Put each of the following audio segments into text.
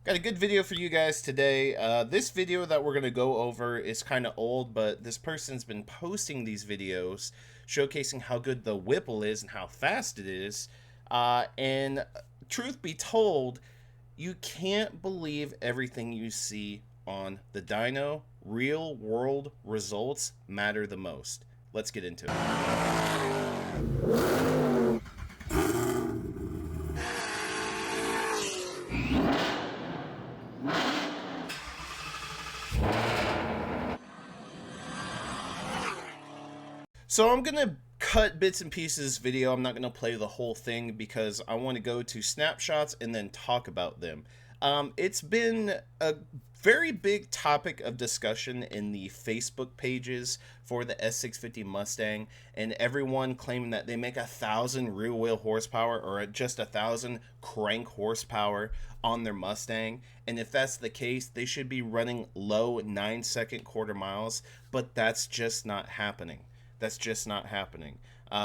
Got a good video for you guys today. This video that we're going to go over is kind of old, but this person's been posting these videos showcasing how good the Whipple is and how fast it is. And truth be told, you can't believe everything you see on the dyno. Real world results matter the most. Let's get into it. So I'm going to cut bits and pieces of this video. I'm not going to play the whole thing because I want to go to snapshots and then talk about them. It's been a very big topic of discussion in the Facebook pages for the S650 Mustang, and everyone claiming that they make 1,000 rear wheel horsepower or just 1,000 crank horsepower on their Mustang. And if that's the case, they should be running low 9-second quarter miles, but that's just not happening. That's just not happening.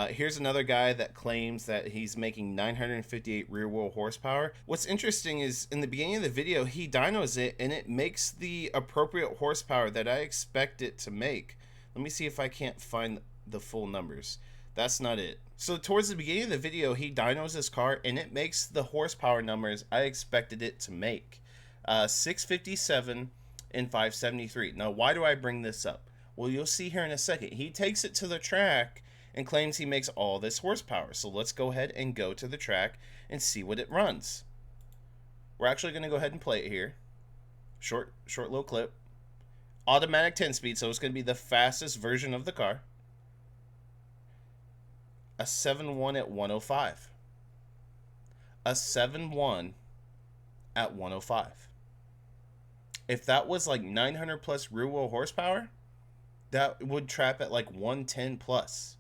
Here's another guy that claims that he's making 958 rear wheel horsepower. What's interesting is in the beginning of the video, he dynos it and it makes the appropriate horsepower that I expect it to make. Let me see if I can't find the full numbers. That's not it. So towards the beginning of the video, he dynos his car and it makes the horsepower numbers I expected it to make. 657 and 573. Now, why do I bring this up? Well, you'll see here in a second. He takes it to the track and claims he makes all this horsepower. So let's go ahead and go to the track and see what it runs. We're actually going to go ahead and play it here. Short little clip. Automatic 10-speed, so it's going to be the fastest version of the car. A 7.1 at 105. A 7.1 at 105. If that was like 900 plus rear wheel horsepower, that would trap at like 110 plus.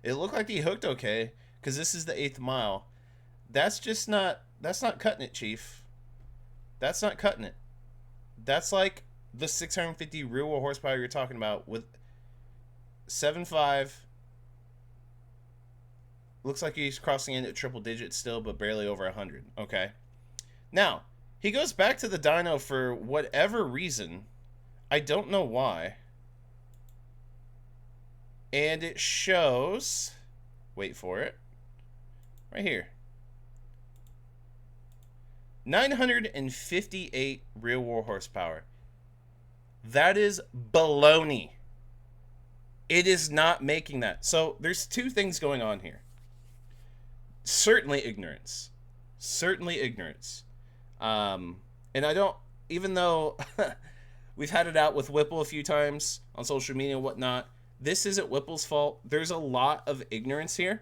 It looked like he hooked okay because this is the 8th mile. That's not cutting it, Chief. That's not cutting it. That's like the 650 rear wheel horsepower you're talking about with 7.5. Looks like he's crossing in at triple digits still, but barely over 100. Okay. Now, he goes back to the dyno for whatever reason. I don't know why. And it shows, wait for it, right here, 958 rear wheel horsepower. That is baloney. It is not making that. So there's two things going on here. Certainly ignorance. Certainly ignorance. And I don't, even though we've had it out with Whipple a few times on social media and whatnot, this isn't Whipple's fault. There's a lot of ignorance here.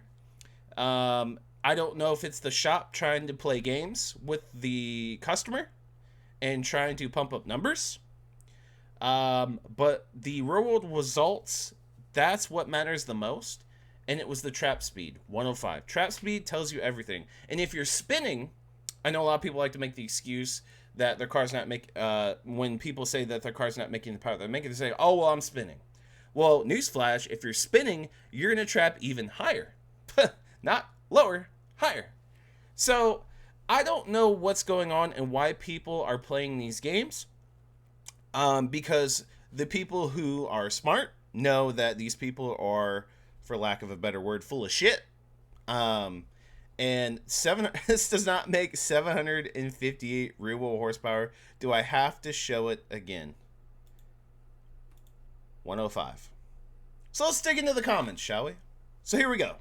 I don't know if it's the shop trying to play games with the customer and trying to pump up numbers. But the real world results, that's what matters the most. And it was the trap speed, 105. Trap speed tells you everything. And if you're spinning, I know a lot of people like to make the excuse that their car's not when people say that their car's not making the power, they're making it say, oh, well, I'm spinning. Well, newsflash, if you're spinning, you're going to trap even higher. Not lower, higher. So, I don't know what's going on and why people are playing these games. Because the people who are smart know that these people are, for lack of a better word, full of shit. And this does not make 758 rear wheel horsepower. Do I have to show it again? 105. So let's dig into the comments, shall we? So here we go.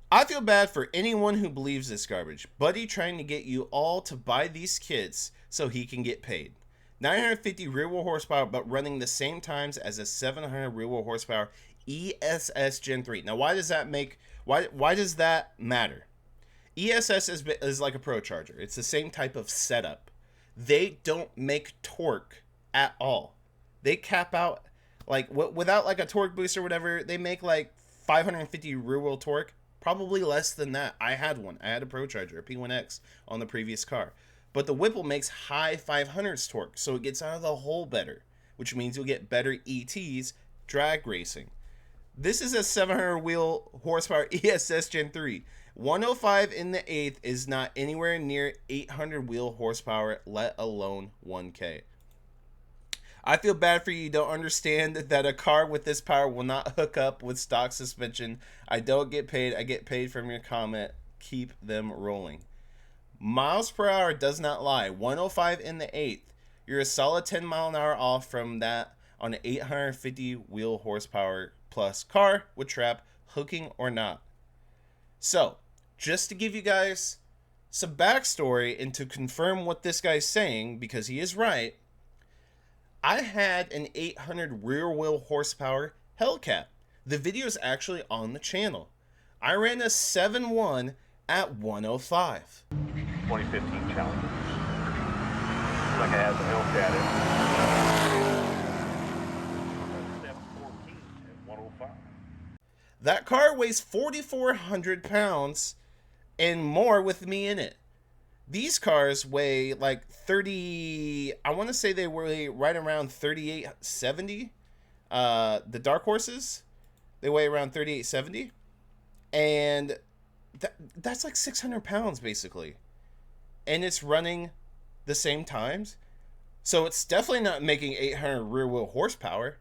I feel bad for anyone who believes this garbage. Buddy trying to get you all to buy these kits so he can get paid. 950 rear wheel horsepower, but running the same times as a 700 rear wheel horsepower ESS Gen 3. Now, why does that matter? ESS is like a Pro Charger. It's the same type of setup. They don't make torque at all. They cap out, like, without like a torque boost or whatever, they make like 550 rear wheel torque, probably less than that. I had one. I had a Pro Charger, a P1X on the previous car. But the Whipple makes high 500s torque, so it gets out of the hole better, which means you'll get better ETs drag racing. This is a 700 wheel horsepower ESS Gen 3. 105 in the eighth is not anywhere near 800 wheel horsepower, let alone 1K. I feel bad for you. You don't understand that a car with this power will not hook up with stock suspension. I don't get paid. I get paid from your comment. Keep them rolling. Miles per hour does not lie. 105 in the eighth. You're a solid 10 mile an hour off from that on an 850 wheel horsepower plus car with trap, hooking or not. So, just to give you guys some backstory and to confirm what this guy's saying, because he is right, I had an 800 rear wheel horsepower Hellcat. The video is actually on the channel. I ran a 7.1 at 105. 2015 Challenger. Like I had the Hellcat in 714 at 105. That car weighs 4,400 pounds and more with me in it. These cars weigh like 30, I want to say they weigh right around 3870. The Dark Horses, they weigh around 3870. And that's like 600 pounds basically. And it's running the same times. So it's definitely not making 800 rear wheel horsepower.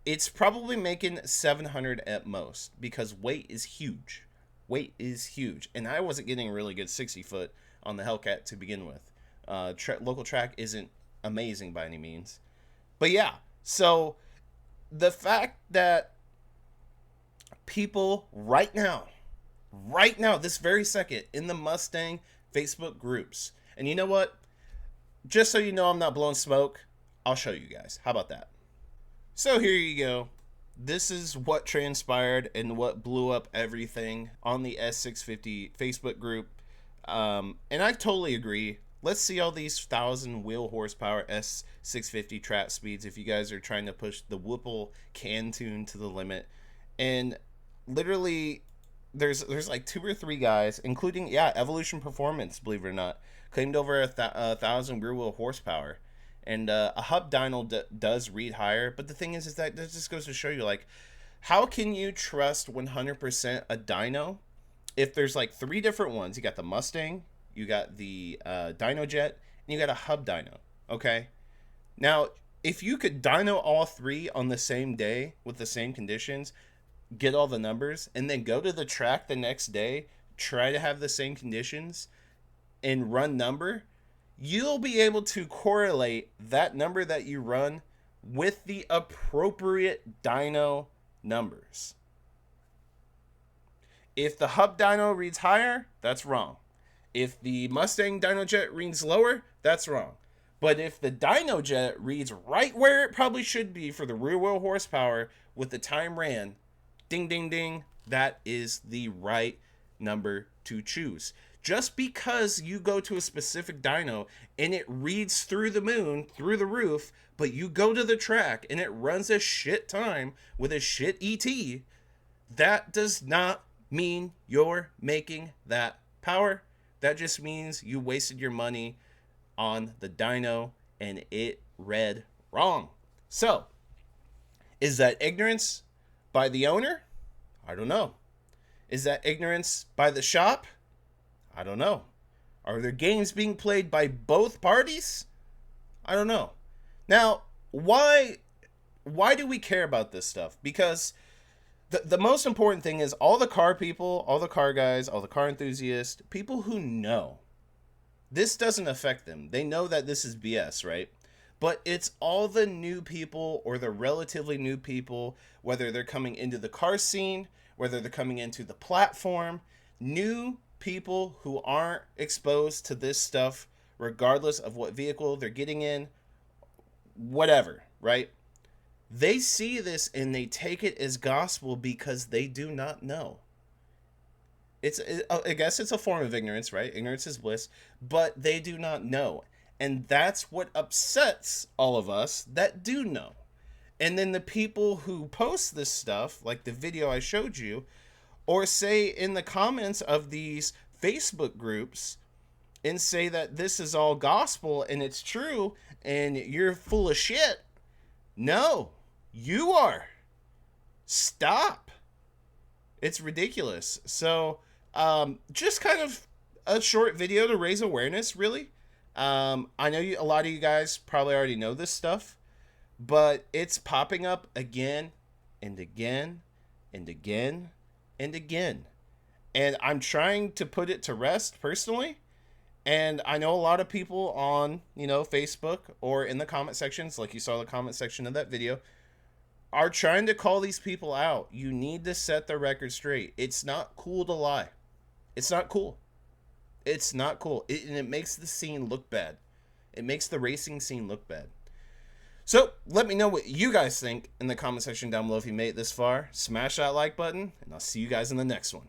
It's probably making 700 at most because weight is huge. Weight is huge. And I wasn't getting a really good 60 foot on the Hellcat to begin with. Local track isn't amazing by any means. But yeah, so the fact that people right now, this very second, in the Mustang Facebook groups, and you know what? Just so you know I'm not blowing smoke, I'll show you guys. How about that? So here you go. This is what transpired and what blew up everything on the S650 Facebook group. And I totally agree. Let's see all these 1,000 wheel horsepower S650 trap speeds if you guys are trying to push the Whipple can tune to the limit. And literally, there's like 2 or 3 guys, including, Evolution Performance, believe it or not, claimed over 1,000 rear wheel horsepower. And a hub dyno does read higher. But the thing is that this just goes to show you, like, how can you trust 100% a dyno if there's like 3 different ones? You got the Mustang, you got the dyno jet, and you got a hub dyno. Okay, now if you could dyno all 3 on the same day with the same conditions, get all the numbers, and then go to the track the next day, try to have the same conditions and run number, you'll be able to correlate that number that you run with the appropriate dyno numbers. If the hub dyno reads higher, that's wrong. If the Mustang dyno jet reads lower, that's wrong. But if the dyno jet reads right where it probably should be for the rear wheel horsepower with the time ran, ding, ding, ding, that is the right number to choose. Just because you go to a specific dyno and it reads through the moon, through the roof, but you go to the track and it runs a shit time with a shit ET, that does not mean you're making that power. That just means you wasted your money on the dyno and it read wrong. So, is that ignorance by the owner? I don't know. Is that ignorance by the shop? I don't know. Are there games being played by both parties? I don't know. Now, why do we care about this stuff? Because the most important thing is all the car people, all the car guys, all the car enthusiasts, people who know this doesn't affect them. They know that this is BS, right? But it's all the new people or the relatively new people, whether they're coming into the car scene, whether they're coming into the platform, new people who aren't exposed to this stuff, regardless of what vehicle they're getting in, whatever, right? They see this and they take it as gospel because they do not know. I guess it's a form of ignorance, right? Ignorance is bliss, but they do not know. And that's what upsets all of us that do know. And then the people who post this stuff, like the video I showed you, or say in the comments of these Facebook groups and say that this is all gospel and it's true and you're full of shit. No, you are. Stop. It's ridiculous. So Just kind of a short video to raise awareness, really. I know a lot of you guys probably already know this stuff, but it's popping up again and again and again and again. And I'm trying to put it to rest personally. And I know a lot of people on, Facebook or in the comment sections, like you saw the comment section of that video, are trying to call these people out. You need to set the record straight. It's not cool to lie. It's not cool. It's not cool. And it makes the scene look bad. It makes the racing scene look bad. So let me know what you guys think in the comment section down below if you made it this far. Smash that like button, and I'll see you guys in the next one.